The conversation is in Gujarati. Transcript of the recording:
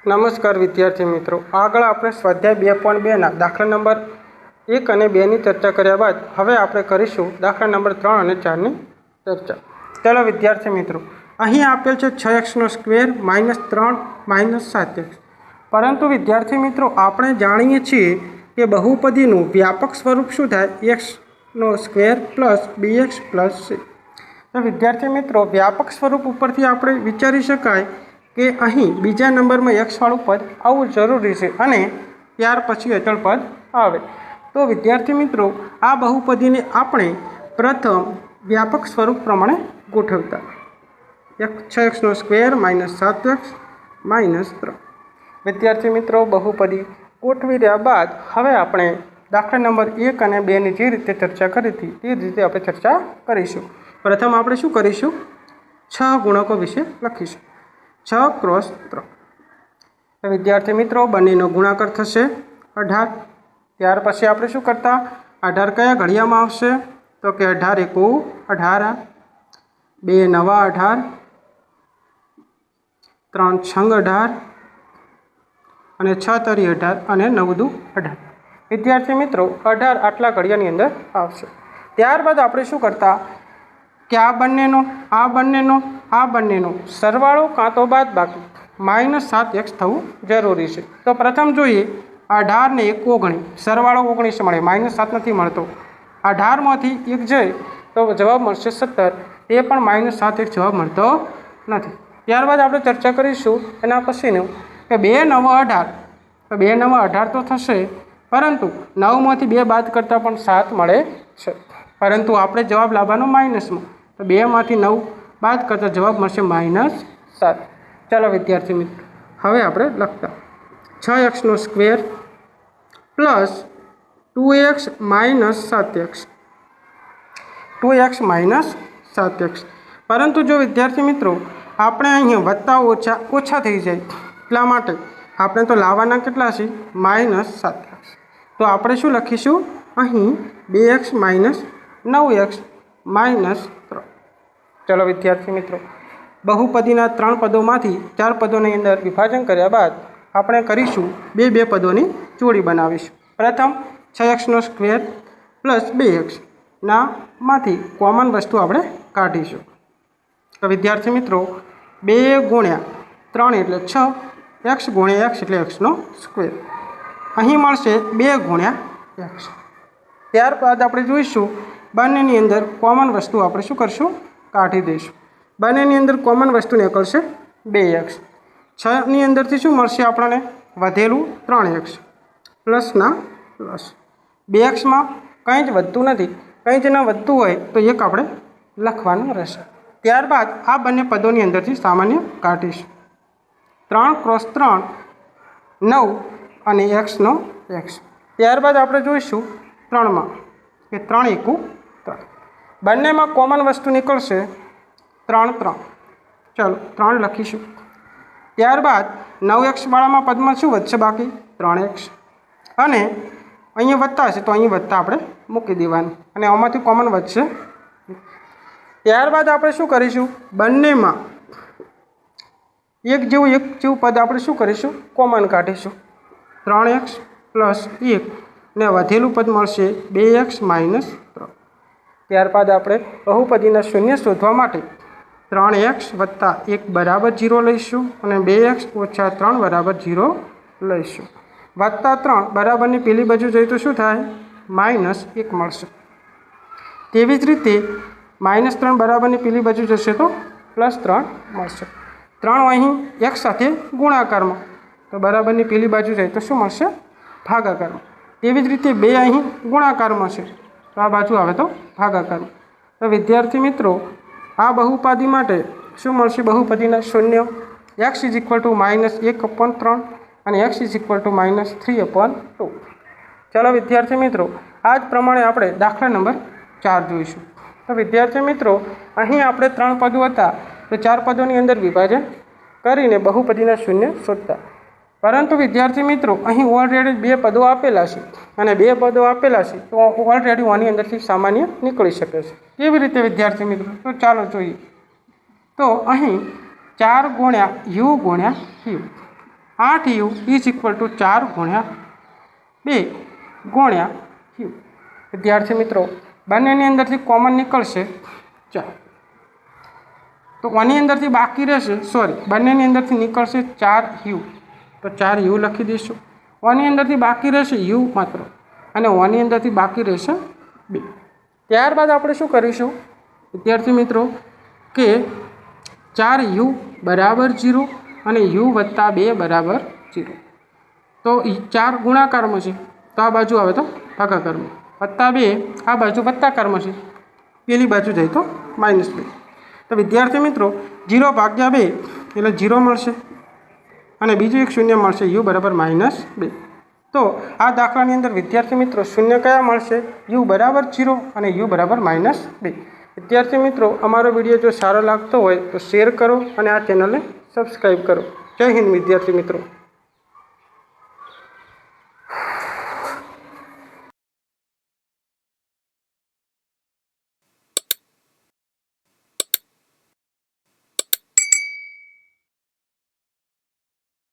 નમસ્કાર વિદ્યાર્થી મિત્રો, આગળ આપણે સ્વાધ્યાય 2.2ના દાખલા નંબર 1 અને 2ની ચર્ચા કર્યા બાદ હવે આપણે કરીશું દાખલા નંબર 3 અને 4ની ચર્ચા. ચાલો વિદ્યાર્થી મિત્રો, અહીં આપેલ છે 6x² -3 -7x. પરંતુ વિદ્યાર્થી મિત્રો, આપણે જાણીએ છીએ કે બહુપદીનું વ્યાપક સ્વરૂપ શું થાય? x² + bx + c. તો વિદ્યાર્થી મિત્રો, વ્યાપક સ્વરૂપ ઉપરથી આપણે વિચારી શકાય કે અહીં બીજા નંબરમાં x વાળું પદ આવવું જરૂરી છે અને ત્યાર પછી અચળ પદ આવે. તો વિદ્યાર્થી મિત્રો, આ બહુપદીને આપણે પ્રથમ વ્યાપક સ્વરૂપ પ્રમાણે ગોઠવતા 6x² -7x -3. વિદ્યાર્થી મિત્રો, બહુપદી ગોઠવી રહ્યા બાદ હવે આપણે દાખલા નંબર 1 અને 2ની જે રીતે ચર્ચા કરી હતી તે જ રીતે આપણે ચર્ચા કરીશું. પ્રથમ આપણે શું કરીશું? 6 ગુણકો વિશે લખીશું. 6 × 3. વિદ્યાર્થી મિત્રો, બંનેનો ગુણાકાર થશે 18. ત્યાર પછી આપણે શું કરતા? 18 કયા ઘડિયામાં આવશે? તો કે 18 × 1 = 18, 2 × 9 = 18, 3 × 6 = 18 અને 6 × 3 = 18 અને 9 × 2 = 18. વિદ્યાર્થી મિત્રો, 18 આટલા ઘડિયાની અંદર આવશે. ત્યારબાદ આપણે શું કરતા કે આ બંનેનો સરવાળો કાં તો બાદબાકી -7x થવું જરૂરી છે. તો પ્રથમ જોઈએ 18 ને 1 19, સરવાળો 19 મળે, -7 નથી મળતો. 18માંથી 1 જાય તો જવાબ મળશે 17, તે પણ -7x જવાબ મળતો નથી. ત્યારબાદ આપણે ચર્ચા કરીશું એના પછીનું કે 2 × 9 = 18. તો 2 × 9 = 18 તો થશે, પરંતુ 9માંથી 2 બાદ કરતાં પણ 7 મળે છે. પરંતુ આપણે જવાબ લાવવાનો માઇનસમાં, તો 2માંથી 9 બાદ કરતાં જવાબ મળશે -7. ચાલો વિદ્યાર્થી મિત્રો, હવે આપણે લખતા 6x² + 2x - 7x 2x - 7x. પરંતુ જો વિદ્યાર્થી મિત્રો આપણે અહીંયા વત્તા ઓછા થઈ જાય એટલા માટે આપણે તો લાવવાના કેટલા છે? -7x. તો આપણે શું લખીશું અહીં? 2x - 9x -3. ચલો વિદ્યાર્થી મિત્રો, બહુપદીના 3 પદોમાંથી 4 પદોની અંદર વિભાજન કર્યા બાદ આપણે કરીશું બે પદોની જોડી બનાવીશું. પ્રથમ 6x² + 2x માંથી કોમન વસ્તુ આપણે કાઢીશું. તો વિદ્યાર્થી મિત્રો, 2 × 3 એટલે 6, x × x એટલે x². અહીં મળશે 2 × x. ત્યારબાદ આપણે જોઈશું બંનેની અંદર કોમન વસ્તુ આપણે શું કરશું? કાઢી દઈશું. બંનેની અંદર કોમન વસ્તુ નીકળશે 2x. 6ની અંદરથી શું મળશે આપણને? વધેલું 3x પ્લસના પ્લસ. 2xમાં કંઈ જ વધતું નથી, કંઈ જ ન વધતું હોય તો 1 આપણે લખવાનું રહેશે. ત્યારબાદ આ બંને પદોની અંદરથી સામાન્ય કાઢીશું. 3 × 3 9 અને x નો x. ત્યારબાદ આપણે જોઈશું 3માં કે 3 × 1 = 3. બંનેમાં કોમન વસ્તુ નીકળશે 3 3. ચાલો 3 લખીશું. ત્યારબાદ 9x વાળામાં પદમાં શું વધશે? બાકી 3x. અને અહીંયા વત્તા હશે તો અહીં વત્તા આપણે મૂકી દેવાનું અને આમાંથી કોમન વધશે. ત્યારબાદ આપણે શું કરીશું? બંનેમાં એક જેવું પદ આપણે શું કરીશું? કોમન કાઢીશું. 3x + 1 ને વધેલું પદ મળશે 2x - 3. ત્યારબાદ આપણે બહુપદીના શૂન્ય શોધવા માટે 3x + 1 = 0 લઈશું અને 2x - 3 = 0 લઈશું. +3 બરાબરની પેલી બાજુ જઈએ તો શું થાય? -1 મળશે. તેવી જ રીતે -3 બરાબરની પેલી બાજુ જશે તો +3 મળશે. 3 અહીં x સાથે ગુણાકારમાં, તો બરાબરની પેલી બાજુ જાય તો શું મળશે? ભાગાકારમાં. તેવી જ રીતે 2 અહીં ગુણાકારમાં છે તો આ બાજુ આવે તો ભાગાકારમાં. તો વિદ્યાર્થી મિત્રો, આ બહુપદી માટે શું મળશે? બહુપદીના શૂન્ય x = -1/3 અને x = -3/2. ચાલો વિદ્યાર્થી મિત્રો, આ જ પ્રમાણે આપણે દાખલા નંબર 4 જોઈશું. તો વિદ્યાર્થી મિત્રો, અહીં આપણે 3 પદો હતા તો 4 પદોની અંદર વિભાજન કરીને બહુપદીના શૂન્ય શોધતા. પરંતુ વિદ્યાર્થી મિત્રો, અહીં ઓલરેડી 2 પદો આપેલા છે અને 2 પદો આપેલા છે તો ઓલરેડી આની અંદરથી સામાન્ય નીકળી શકે છે. કેવી રીતે વિદ્યાર્થી મિત્રો? તો ચાલો જોઈએ. તો અહીં 4 × u × u 8u is equal to 4 ગુણ્યા 2 ગુણ્યા યુ। વિદ્યાર્થી મિત્રો બંનેની અંદરથી કોમન નીકળશે 4, તો આની અંદરથી બાકી રહેશે બંનેની અંદરથી નીકળશે 4u, તો 4u લખી દઈશું। આની અંદરથી બાકી રહેશે u માત્ર, અને આની અંદરથી બાકી રહેશે 2। ત્યારબાદ આપણે શું કરીશું વિદ્યાર્થી મિત્રો કે 4u બરાબર 0 અને u વત્તા 2 બરાબર 0, તો 4 ગુણાકારમાં છે તો આ બાજુ આવે તો ભાગાકારમાં, વત્તા 2 આ બાજુ વત્તાકારમાં છે, પેલી બાજુ જાય તો -2। તો વિદ્યાર્થી મિત્રો 0 ભાગ્યા 2 એટલે 0 મળશે, અને બીજું એક શૂન્ય મળશે u બરાબર -2। તો આ દાખલાની અંદર વિદ્યાર્થી મિત્રો શૂન્ય કયા મળશે? u બરાબર 0 અને u બરાબર -2। વિદ્યાર્થી મિત્રો અમારો વિડીયો જો સારો લાગતો હોય તો શેર કરો અને આ ચેનલને સબસ્ક્રાઈબ કરો। જય હિન્દ વિદ્યાર્થી મિત્રો।